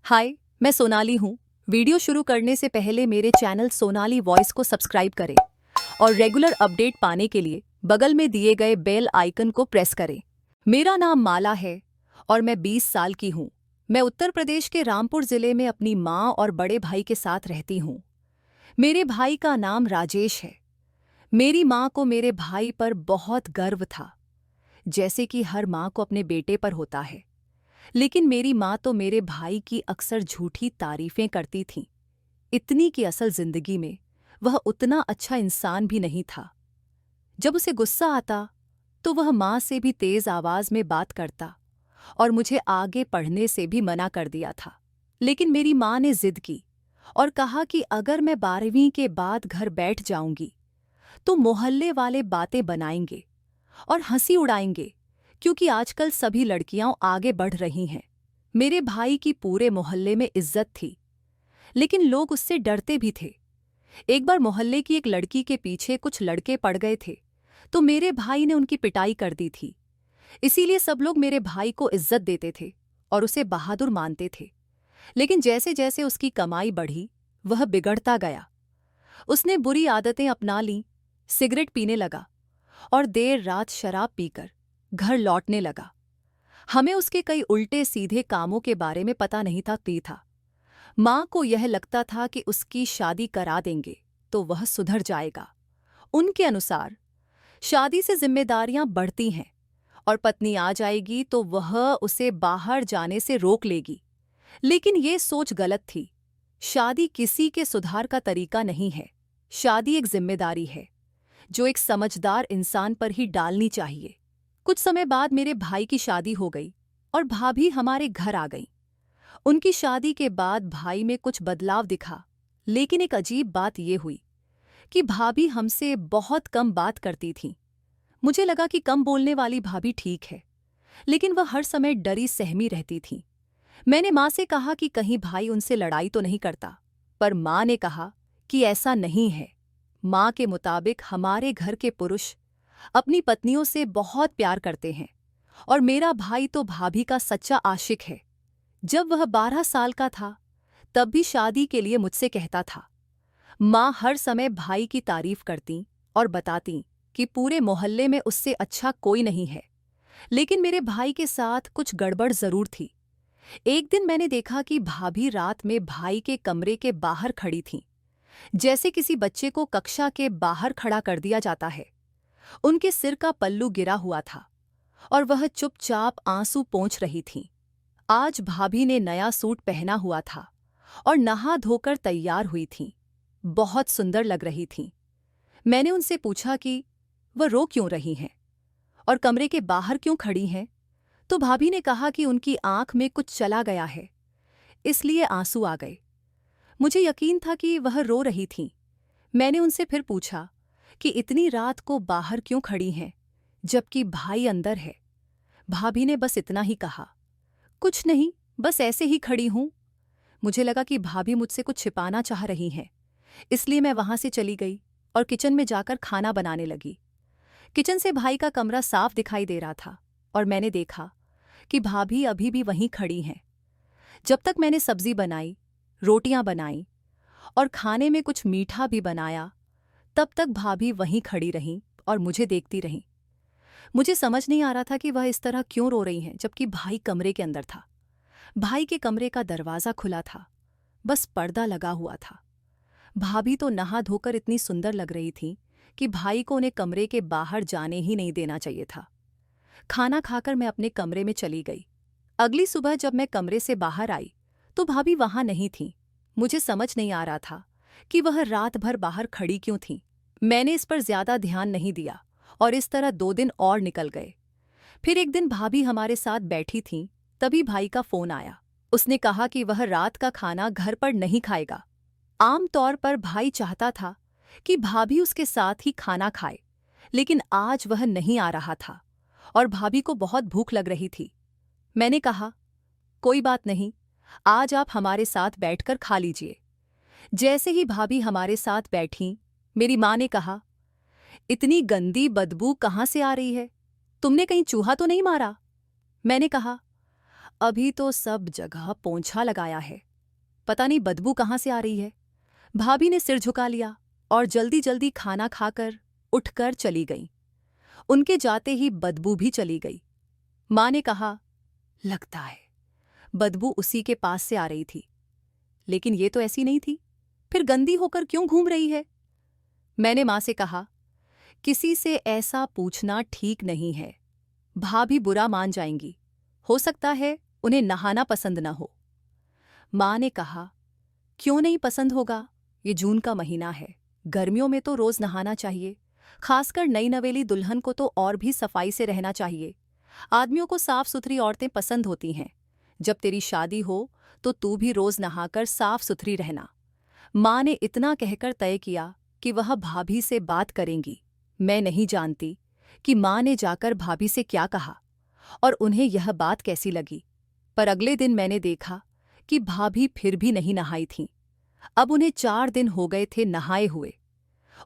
हाय, मैं सोनाली हूँ। वीडियो शुरू करने से पहले मेरे चैनल सोनाली वॉइस को सब्सक्राइब करें और रेगुलर अपडेट पाने के लिए बगल में दिए गए बेल आइकन को प्रेस करें। मेरा नाम माला है और मैं 20 साल की हूँ। मैं उत्तर प्रदेश के रामपुर जिले में अपनी माँ और बड़े भाई के साथ रहती हूँ। मेरे भाई का नाम राजेश है। मेरी माँ को मेरे भाई पर बहुत गर्व था, जैसे कि हर माँ को अपने बेटे पर होता है। लेकिन मेरी माँ तो मेरे भाई की अक्सर झूठी तारीफें करती थीं, इतनी कि असल जिंदगी में वह उतना अच्छा इंसान भी नहीं था। जब उसे गुस्सा आता तो वह माँ से भी तेज आवाज में बात करता और मुझे आगे पढ़ने से भी मना कर दिया था। लेकिन मेरी माँ ने जिद की और कहा कि अगर मैं 12वीं के बाद घर बैठ जाऊंगी तो मोहल्ले वाले बातें बनाएंगे और हंसी उड़ाएंगे, क्योंकि आजकल सभी लड़कियां आगे बढ़ रही हैं। मेरे भाई की पूरे मोहल्ले में इज्जत थी, लेकिन लोग उससे डरते भी थे। एक बार मोहल्ले की एक लड़की के पीछे कुछ लड़के पड़ गए थे, तो मेरे भाई ने उनकी पिटाई कर दी थी। इसीलिए सब लोग मेरे भाई को इज्जत देते थे और उसे बहादुर मानते थे। लेकिन जैसे जैसे उसकी कमाई बढ़ी, वह बिगड़ता गया। उसने बुरी आदतें अपना लीं, सिगरेट पीने लगा और देर रात शराब पीकर घर लौटने लगा। हमें उसके कई उल्टे सीधे कामों के बारे में पता नहीं था। माँ को यह लगता था कि उसकी शादी करा देंगे तो वह सुधर जाएगा। उनके अनुसार शादी से जिम्मेदारियां बढ़ती हैं और पत्नी आ जाएगी तो वह उसे बाहर जाने से रोक लेगी। लेकिन ये सोच गलत थी। शादी किसी के सुधार का तरीका नहीं है। शादी एक जिम्मेदारी है जो एक समझदार इंसान पर ही डालनी चाहिए। कुछ समय बाद मेरे भाई की शादी हो गई और भाभी हमारे घर आ गई। उनकी शादी के बाद भाई में कुछ बदलाव दिखा, लेकिन एक अजीब बात यह हुई कि भाभी हमसे बहुत कम बात करती थीं। मुझे लगा कि कम बोलने वाली भाभी ठीक है, लेकिन वह हर समय डरी सहमी रहती थीं। मैंने माँ से कहा कि कहीं भाई उनसे लड़ाई तो नहीं करता, पर माँ ने कहा कि ऐसा नहीं है। माँ के मुताबिक हमारे घर के पुरुष अपनी पत्नियों से बहुत प्यार करते हैं और मेरा भाई तो भाभी का सच्चा आशिक है। जब वह 12 साल का था, तब भी शादी के लिए मुझसे कहता था। माँ हर समय भाई की तारीफ करती और बताती कि पूरे मोहल्ले में उससे अच्छा कोई नहीं है। लेकिन मेरे भाई के साथ कुछ गड़बड़ जरूर थी। एक दिन मैंने देखा कि भाभी रात में भाई के कमरे के बाहर खड़ी थीं, जैसे किसी बच्चे को कक्षा के बाहर खड़ा कर दिया जाता है। उनके सिर का पल्लू गिरा हुआ था और वह चुपचाप आंसू पोंछ रही थीं। आज भाभी ने नया सूट पहना हुआ था और नहा धोकर तैयार हुई थीं। बहुत सुंदर लग रही थीं। मैंने उनसे पूछा कि वह रो क्यों रही हैं और कमरे के बाहर क्यों खड़ी हैं, तो भाभी ने कहा कि उनकी आंख में कुछ चला गया है, इसलिए आंसू आ गए। मुझे यकीन था कि वह रो रही थीं। मैंने उनसे फिर पूछा कि इतनी रात को बाहर क्यों खड़ी हैं, जबकि भाई अंदर है। भाभी ने बस इतना ही कहा, कुछ नहीं, बस ऐसे ही खड़ी हूं। मुझे लगा कि भाभी मुझसे कुछ छिपाना चाह रही हैं, इसलिए मैं वहां से चली गई और किचन में जाकर खाना बनाने लगी। किचन से भाई का कमरा साफ दिखाई दे रहा था और मैंने देखा कि भाभी अभी भी वहीं खड़ी हैं। जब तक मैंने सब्जी बनाई, रोटियां बनाई और खाने में कुछ मीठा भी बनाया, तब तक भाभी वहीं खड़ी रहीं और मुझे देखती रहीं। मुझे समझ नहीं आ रहा था कि वह इस तरह क्यों रो रही हैं, जबकि भाई कमरे के अंदर था। भाई के कमरे का दरवाज़ा खुला था, बस पर्दा लगा हुआ था। भाभी तो नहा धोकर इतनी सुंदर लग रही थी कि भाई को उन्हें कमरे के बाहर जाने ही नहीं देना चाहिए था। खाना खाकर मैं अपने कमरे में चली गई। अगली सुबह जब मैं कमरे से बाहर आई तो भाभी वहां नहीं थी। मुझे समझ नहीं आ रहा था कि वह रात भर बाहर खड़ी क्यों थी। मैंने इस पर ज्यादा ध्यान नहीं दिया और इस तरह 2 दिन और निकल गए। फिर एक दिन भाभी हमारे साथ बैठी थीं, तभी भाई का फोन आया। उसने कहा कि वह रात का खाना घर पर नहीं खाएगा। आम तौर पर भाई चाहता था कि भाभी उसके साथ ही खाना खाए, लेकिन आज वह नहीं आ रहा था और भाभी को बहुत भूख लग रही थी। मैंने कहा, कोई बात नहीं, आज आप हमारे साथ बैठकर खा लीजिए। जैसे ही भाभी हमारे साथ बैठीं, मेरी माँ ने कहा, इतनी गंदी बदबू कहाँ से आ रही है? तुमने कहीं चूहा तो नहीं मारा? मैंने कहा, अभी तो सब जगह पोंछा लगाया है, पता नहीं बदबू कहाँ से आ रही है। भाभी ने सिर झुका लिया और जल्दी जल्दी खाना खाकर उठकर चली गई। उनके जाते ही बदबू भी चली गई। माँ ने कहा, लगता है बदबू उसी के पास से आ रही थी, लेकिन ये तो ऐसी नहीं थी, फिर गंदी होकर क्यों घूम रही है? मैंने माँ से कहा, किसी से ऐसा पूछना ठीक नहीं है, भाभी बुरा मान जाएंगी, हो सकता है उन्हें नहाना पसंद न हो। माँ ने कहा, क्यों नहीं पसंद होगा, ये जून का महीना है, गर्मियों में तो रोज नहाना चाहिए, खासकर नई नवेली दुल्हन को तो और भी सफाई से रहना चाहिए। आदमियों को साफ सुथरी औरतें पसंद होती हैं। जब तेरी शादी हो तो तू भी रोज नहाकर साफ सुथरी रहना। माँ ने इतना कहकर तय किया कि वह भाभी से बात करेंगी। मैं नहीं जानती कि माँ ने जाकर भाभी से क्या कहा और उन्हें यह बात कैसी लगी, पर अगले दिन मैंने देखा कि भाभी फिर भी नहीं नहाई थीं। अब उन्हें 4 दिन हो गए थे नहाए हुए।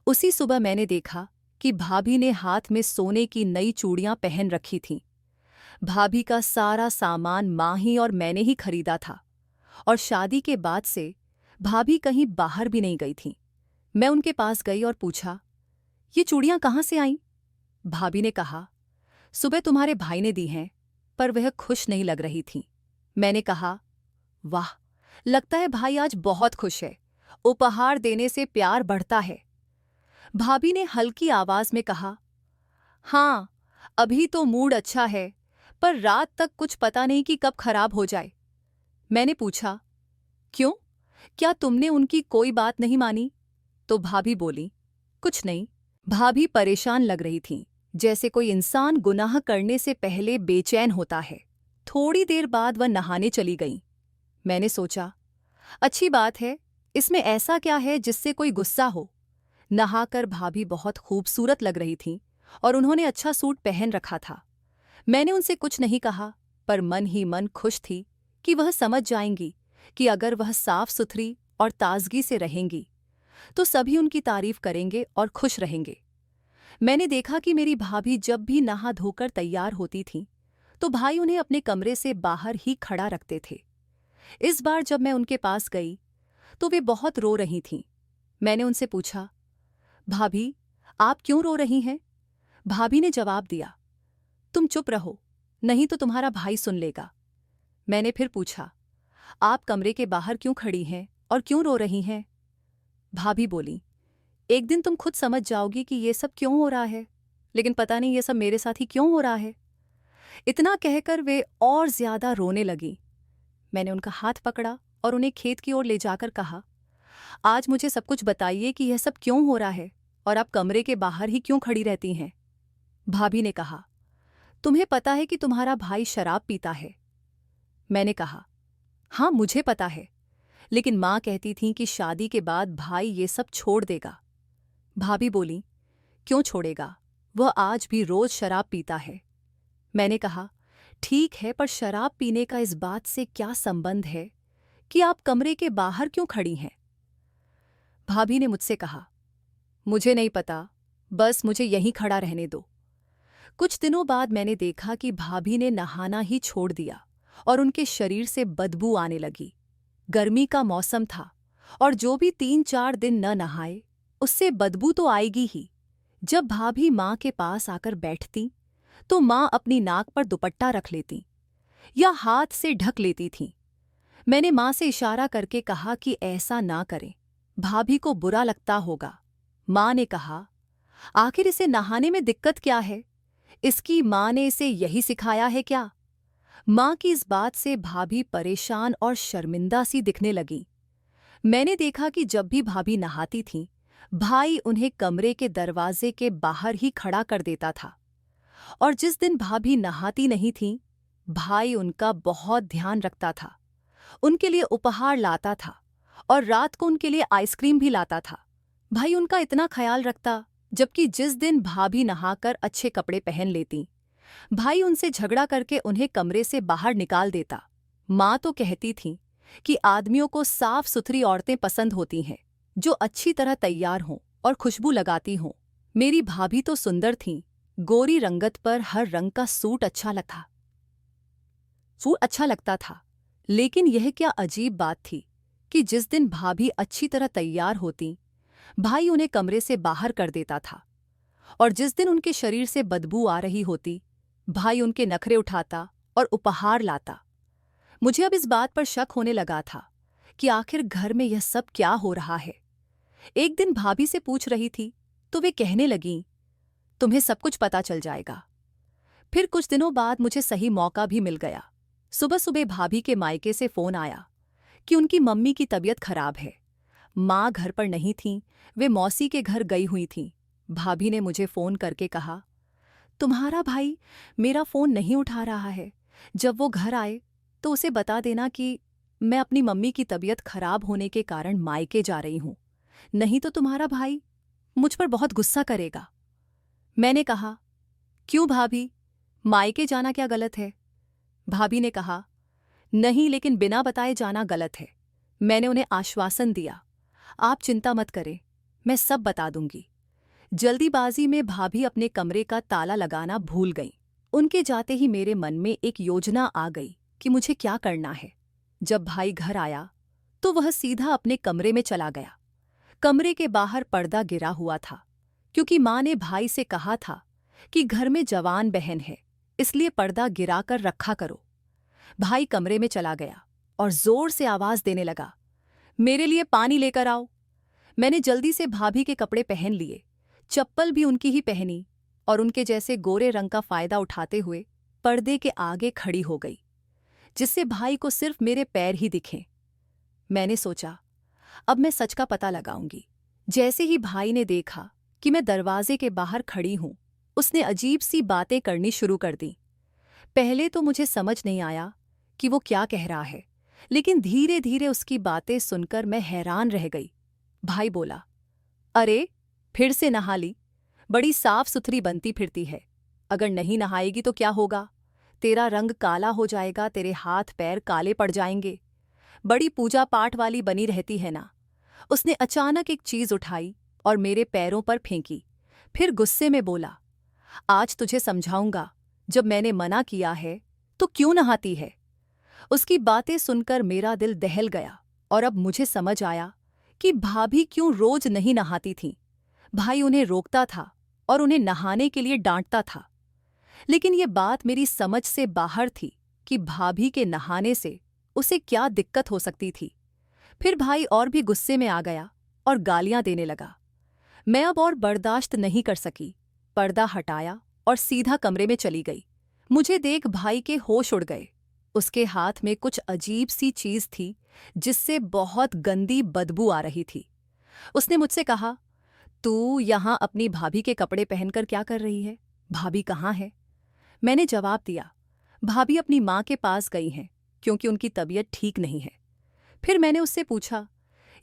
उसी सुबह मैंने देखा कि भाभी ने हाथ में सोने की नई चूड़ियां पहन रखी थीं। भाभी का सारा सामान माँ ही और मैंने ही खरीदा था, और शादी के बाद से भाभी कहीं बाहर भी नहीं गई थीं। मैं उनके पास गई और पूछा, ये चूड़ियां कहाँ से आईं? भाभी ने कहा, सुबह तुम्हारे भाई ने दी हैं, पर वह खुश नहीं लग रही थीं। मैंने कहा, वाह, लगता है भाई आज बहुत खुश है, उपहार देने से प्यार बढ़ता है। भाभी ने हल्की आवाज में कहा, हाँ, अभी तो मूड अच्छा है, पर रात तक कुछ पता नहीं कि कब खराब हो जाए। मैंने पूछा, क्यों, क्या तुमने उनकी कोई बात नहीं मानी? तो भाभी बोली, कुछ नहीं। भाभी परेशान लग रही थीं, जैसे कोई इंसान गुनाह करने से पहले बेचैन होता है। थोड़ी देर बाद वह नहाने चली गईं। मैंने सोचा, अच्छी बात है, इसमें ऐसा क्या है जिससे कोई गुस्सा हो। नहाकर भाभी बहुत खूबसूरत लग रही थीं और उन्होंने अच्छा सूट पहन रखा था। मैंने उनसे कुछ नहीं कहा, पर मन ही मन खुश थी कि वह समझ जाएंगी कि अगर वह साफ सुथरी और ताजगी से रहेंगी तो सभी उनकी तारीफ करेंगे और खुश रहेंगे। मैंने देखा कि मेरी भाभी जब भी नहा धोकर तैयार होती थीं, तो भाई उन्हें अपने कमरे से बाहर ही खड़ा रखते थे। इस बार जब मैं उनके पास गई तो वे बहुत रो रही थीं। मैंने उनसे पूछा, भाभी, आप क्यों रो रही हैं? भाभी ने जवाब दिया, तुम चुप रहो, नहीं तो तुम्हारा भाई सुन लेगा। मैंने फिर पूछा, आप कमरे के बाहर क्यों खड़ी हैं और क्यों रो रही हैं? भाभी बोली, एक दिन तुम खुद समझ जाओगी कि ये सब क्यों हो रहा है, लेकिन पता नहीं ये सब मेरे साथ ही क्यों हो रहा है। इतना कहकर वे और ज्यादा रोने लगी। मैंने उनका हाथ पकड़ा और उन्हें खेत की ओर ले जाकर कहा, आज मुझे सब कुछ बताइए कि यह सब क्यों हो रहा है और आप कमरे के बाहर ही क्यों खड़ी रहती हैं। भाभी ने कहा, तुम्हें पता है कि तुम्हारा भाई शराब पीता है? मैंने कहा, हाँ मुझे पता है, लेकिन माँ कहती थी कि शादी के बाद भाई ये सब छोड़ देगा। भाभी बोली, क्यों छोड़ेगा, वह आज भी रोज शराब पीता है। मैंने कहा, ठीक है, पर शराब पीने का इस बात से क्या संबंध है कि आप कमरे के बाहर क्यों खड़ी हैं? भाभी ने मुझसे कहा, मुझे नहीं पता, बस मुझे यहीं खड़ा रहने दो। कुछ दिनों बाद मैंने देखा कि भाभी ने नहाना ही छोड़ दिया और उनके शरीर से बदबू आने लगी। गर्मी का मौसम था और जो भी 3-4 दिन न नहाए उससे बदबू तो आएगी ही। जब भाभी माँ के पास आकर बैठती तो माँ अपनी नाक पर दुपट्टा रख लेती या हाथ से ढक लेती थीं। मैंने माँ से इशारा करके कहा कि ऐसा ना करें, भाभी को बुरा लगता होगा। माँ ने कहा, आखिर इसे नहाने में दिक्कत क्या है? इसकी माँ ने इसे यही सिखाया है क्या? माँ की इस बात से भाभी परेशान और शर्मिंदा सी दिखने लगी। मैंने देखा कि जब भी भाभी नहाती थीं, भाई उन्हें कमरे के दरवाजे के बाहर ही खड़ा कर देता था, और जिस दिन भाभी नहाती नहीं थीं, भाई उनका बहुत ध्यान रखता था, उनके लिए उपहार लाता था और रात को उनके लिए आइसक्रीम भी लाता था। भाई उनका इतना ख्याल रखता, जबकि जिस दिन भाभी नहाकर अच्छे कपड़े पहन लेती, भाई उनसे झगड़ा करके उन्हें कमरे से बाहर निकाल देता। माँ तो कहती थी कि आदमियों को साफ सुथरी औरतें पसंद होती हैं, जो अच्छी तरह तैयार हों और खुशबू लगाती हों। मेरी भाभी तो सुंदर थीं, गोरी रंगत पर हर रंग का सूट अच्छा लगता। वो अच्छा लगता था। लेकिन यह क्या अजीब बात थी कि जिस दिन भाभी अच्छी तरह तैयार होती, भाई उन्हें कमरे से बाहर कर देता था, और जिस दिन उनके शरीर से बदबू आ रही होती, भाई उनके नखरे उठाता और उपहार लाता। मुझे अब इस बात पर शक होने लगा था कि आखिर घर में यह सब क्या हो रहा है। एक दिन भाभी से पूछ रही थी तो वे कहने लगीं, तुम्हें सब कुछ पता चल जाएगा। फिर कुछ दिनों बाद मुझे सही मौका भी मिल गया। सुबह सुबह भाभी के मायके से फोन आया कि उनकी मम्मी की तबीयत खराब है। माँ घर पर नहीं थीं, वे मौसी के घर गई हुई थीं। भाभी ने मुझे फोन करके कहा, तुम्हारा भाई मेरा फोन नहीं उठा रहा है। जब वो घर आए तो उसे बता देना कि मैं अपनी मम्मी की तबीयत खराब होने के कारण मायके जा रही हूं, नहीं तो तुम्हारा भाई मुझ पर बहुत गुस्सा करेगा। मैंने कहा, क्यों भाभी, मायके जाना क्या गलत है? भाभी ने कहा, नहीं, लेकिन बिना बताए जाना गलत है। मैंने उन्हें आश्वासन दिया, आप चिंता मत करें, मैं सब बता दूंगी। जल्दीबाजी में भाभी अपने कमरे का ताला लगाना भूल गईं। उनके जाते ही मेरे मन में एक योजना आ गई कि मुझे क्या करना है। जब भाई घर आया तो वह सीधा अपने कमरे में चला गया। कमरे के बाहर पर्दा गिरा हुआ था, क्योंकि माँ ने भाई से कहा था कि घर में जवान बहन है, इसलिए पर्दा गिराकर रखा करो। भाई कमरे में चला गया और जोर से आवाज देने लगा, मेरे लिए पानी लेकर आओ। मैंने जल्दी से भाभी के कपड़े पहन लिए, चप्पल भी उनकी ही पहनी, और उनके जैसे गोरे रंग का फायदा उठाते हुए पर्दे के आगे खड़ी हो गई, जिससे भाई को सिर्फ मेरे पैर ही दिखें। मैंने सोचा, अब मैं सच का पता लगाऊंगी। जैसे ही भाई ने देखा कि मैं दरवाजे के बाहर खड़ी हूं, उसने अजीब सी बातें करनी शुरू कर दी। पहले तो मुझे समझ नहीं आया कि वो क्या कह रहा है, लेकिन धीरे धीरे उसकी बातें सुनकर मैं हैरान रह गई। भाई बोला, अरे फिर से नहा ली, बड़ी साफ सुथरी बनती फिरती है। अगर नहीं नहाएगी तो क्या होगा? तेरा रंग काला हो जाएगा, तेरे हाथ पैर काले पड़ जाएंगे। बड़ी पूजा पाठ वाली बनी रहती है ना। उसने अचानक एक चीज उठाई और मेरे पैरों पर फेंकी। फिर गुस्से में बोला, आज तुझे समझाऊंगा, जब मैंने मना किया है तो क्यों नहाती है? उसकी बातें सुनकर मेरा दिल दहल गया, और अब मुझे समझ आया कि भाभी क्यों रोज नहीं नहाती थीं। भाई उन्हें रोकता था और उन्हें नहाने के लिए डांटता था, लेकिन ये बात मेरी समझ से बाहर थी कि भाभी के नहाने से उसे क्या दिक्कत हो सकती थी। फिर भाई और भी गुस्से में आ गया और गालियां देने लगा। मैं अब और बर्दाश्त नहीं कर सकी, पर्दा हटाया और सीधा कमरे में चली गई। मुझे देख भाई के होश उड़ गए। उसके हाथ में कुछ अजीब सी चीज थी जिससे बहुत गंदी बदबू आ रही थी। उसने मुझसे कहा, तू यहाँ अपनी भाभी के कपड़े पहनकर क्या कर रही है? भाभी कहाँ है? मैंने जवाब दिया, भाभी अपनी माँ के पास गई हैं, क्योंकि उनकी तबीयत ठीक नहीं है। फिर मैंने उससे पूछा,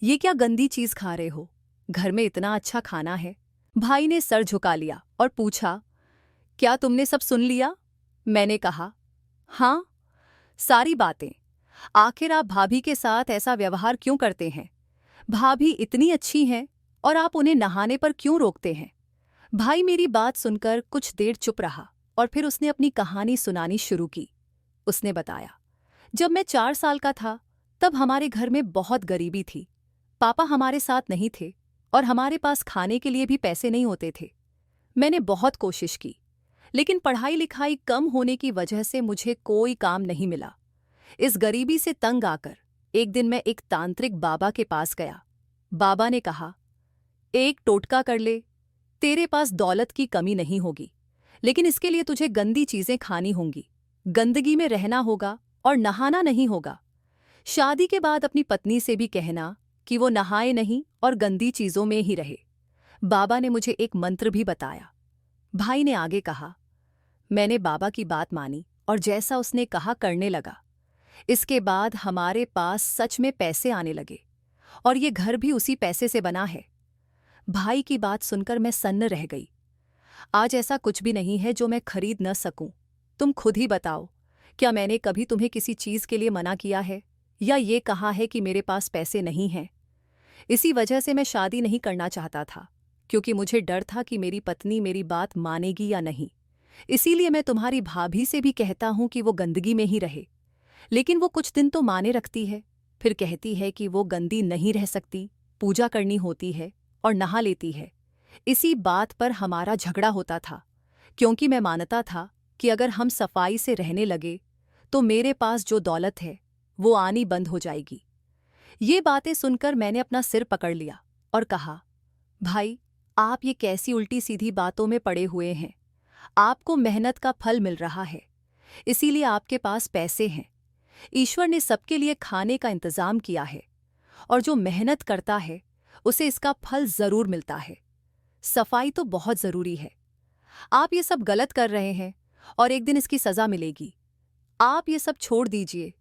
ये क्या गंदी चीज खा रहे हो? घर में इतना अच्छा खाना है। भाई ने सर झुका लिया और पूछा, क्या तुमने सब सुन लिया? मैंने कहा, हाँ, सारी बातें। आखिर आप भाभी के साथ ऐसा व्यवहार क्यों करते हैं? भाभी इतनी अच्छी हैं और आप उन्हें नहाने पर क्यों रोकते हैं? भाई मेरी बात सुनकर कुछ देर चुप रहा और फिर उसने अपनी कहानी सुनानी शुरू की। उसने बताया, जब मैं 4 साल का था तब हमारे घर में बहुत गरीबी थी। पापा हमारे साथ नहीं थे और हमारे पास खाने के लिए भी पैसे नहीं होते थे। मैंने बहुत कोशिश की, लेकिन पढ़ाई लिखाई कम होने की वजह से मुझे कोई काम नहीं मिला। इस गरीबी से तंग आकर एक दिन मैं एक तांत्रिक बाबा के पास गया। बाबा ने कहा, एक टोटका कर ले, तेरे पास दौलत की कमी नहीं होगी, लेकिन इसके लिए तुझे गंदी चीजें खानी होंगी, गंदगी में रहना होगा और नहाना नहीं होगा। शादी के बाद अपनी पत्नी से भी कहना कि वो नहाए नहीं और गंदी चीजों में ही रहे। बाबा ने मुझे एक मंत्र भी बताया। भाई ने आगे कहा, मैंने बाबा की बात मानी और जैसा उसने कहा करने लगा। इसके बाद हमारे पास सच में पैसे आने लगे और ये घर भी उसी पैसे से बना है। भाई की बात सुनकर मैं सन्न रह गई। आज ऐसा कुछ भी नहीं है जो मैं खरीद न सकूं। तुम खुद ही बताओ, क्या मैंने कभी तुम्हें किसी चीज के लिए मना किया है या ये कहा है कि मेरे पास पैसे नहीं हैं? इसी वजह से मैं शादी नहीं करना चाहता था, क्योंकि मुझे डर था कि मेरी पत्नी मेरी बात मानेगी या नहीं। इसीलिए मैं तुम्हारी भाभी से भी कहता हूं कि वो गंदगी में ही रहे। लेकिन वो कुछ दिन तो माने रखती है, फिर कहती है कि वो गंदी नहीं रह सकती, पूजा करनी होती है और नहा लेती है। इसी बात पर हमारा झगड़ा होता था, क्योंकि मैं मानता था कि अगर हम सफाई से रहने लगे तो मेरे पास जो दौलत है वो आनी बंद हो जाएगी। ये बातें सुनकर मैंने अपना सिर पकड़ लिया और कहा, भाई, आप ये कैसी उल्टी सीधी बातों में पड़े हुए हैं। आपको मेहनत का फल मिल रहा है, इसीलिए आपके पास पैसे हैं। ईश्वर ने सबके लिए खाने का इंतजाम किया है, और जो मेहनत करता है उसे इसका फल जरूर मिलता है। सफाई तो बहुत जरूरी है। आप ये सब गलत कर रहे हैं और एक दिन इसकी सजा मिलेगी। आप ये सब छोड़ दीजिए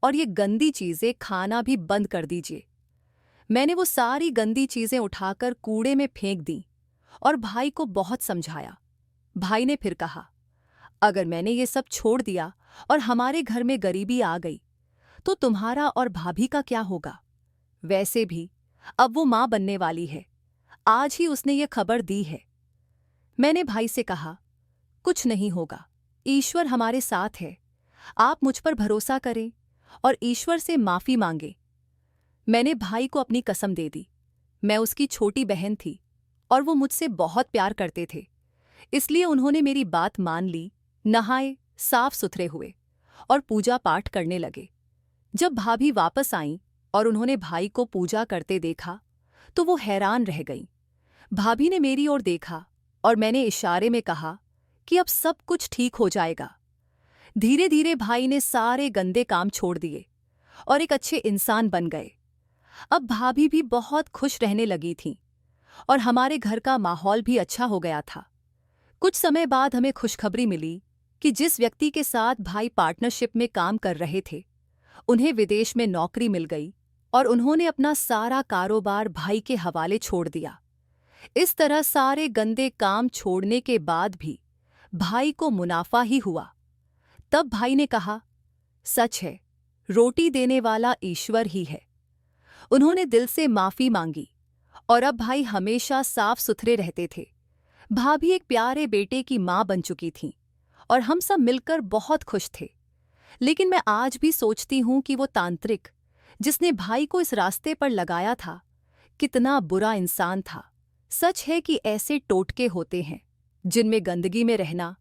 और ये गंदी चीजें खाना भी बंद कर दीजिए। मैंने वो सारी गंदी चीजें उठाकर कूड़े में फेंक दी और भाई को बहुत समझाया। भाई ने फिर कहा, अगर मैंने ये सब छोड़ दिया और हमारे घर में गरीबी आ गई तो तुम्हारा और भाभी का क्या होगा? वैसे भी अब वो मां बनने वाली है, आज ही उसने ये खबर दी है। मैंने भाई से कहा, कुछ नहीं होगा, ईश्वर हमारे साथ है। आप मुझ पर भरोसा करें और ईश्वर से माफी मांगे। मैंने भाई को अपनी कसम दे दी। मैं उसकी छोटी बहन थी और वो मुझसे बहुत प्यार करते थे, इसलिए उन्होंने मेरी बात मान ली, नहाए, साफ सुथरे हुए और पूजा पाठ करने लगे। जब भाभी वापस आईं और उन्होंने भाई को पूजा करते देखा तो वो हैरान रह गईं। भाभी ने मेरी ओर देखा और मैंने इशारे में कहा कि अब सब कुछ ठीक हो जाएगा। धीरे धीरे भाई ने सारे गंदे काम छोड़ दिए और एक अच्छे इंसान बन गए। अब भाभी भी बहुत खुश रहने लगी थीं और हमारे घर का माहौल भी अच्छा हो गया था। कुछ समय बाद हमें खुशखबरी मिली कि जिस व्यक्ति के साथ भाई पार्टनरशिप में काम कर रहे थे, उन्हें विदेश में नौकरी मिल गई और उन्होंने अपना सारा कारोबार भाई के हवाले छोड़ दिया। इस तरह सारे गंदे काम छोड़ने के बाद भी भाई को मुनाफा ही हुआ। तब भाई ने कहा, सच है, रोटी देने वाला ईश्वर ही है। उन्होंने दिल से माफी मांगी और अब भाई हमेशा साफ सुथरे रहते थे। भाभी एक प्यारे बेटे की मां बन चुकी थीं और हम सब मिलकर बहुत खुश थे। लेकिन मैं आज भी सोचती हूं कि वो तांत्रिक जिसने भाई को इस रास्ते पर लगाया था, कितना बुरा इंसान था। सच है कि ऐसे टोटके होते हैं जिनमें गंदगी में रहना,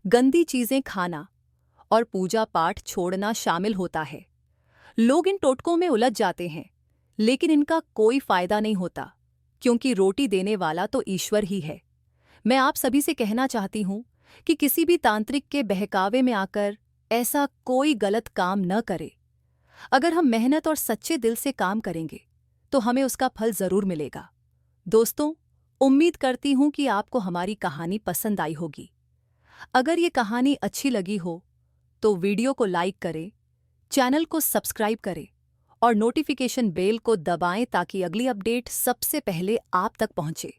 गंदी चीजें खाना और पूजा पाठ छोड़ना शामिल होता है। लोग इन टोटकों में उलझ जाते हैं, लेकिन इनका कोई फायदा नहीं होता, क्योंकि रोटी देने वाला तो ईश्वर ही है। मैं आप सभी से कहना चाहती हूं कि किसी भी तांत्रिक के बहकावे में आकर ऐसा कोई गलत काम न करे। अगर हम मेहनत और सच्चे दिल से काम करेंगे तो हमें उसका फल जरूर मिलेगा। दोस्तों, उम्मीद करती हूं कि आपको हमारी कहानी पसंद आई होगी। अगर ये कहानी अच्छी लगी हो तो वीडियो को लाइक करें, चैनल को सब्सक्राइब करें और नोटिफिकेशन बेल को दबाएं ताकि अगली अपडेट सबसे पहले आप तक पहुंचे।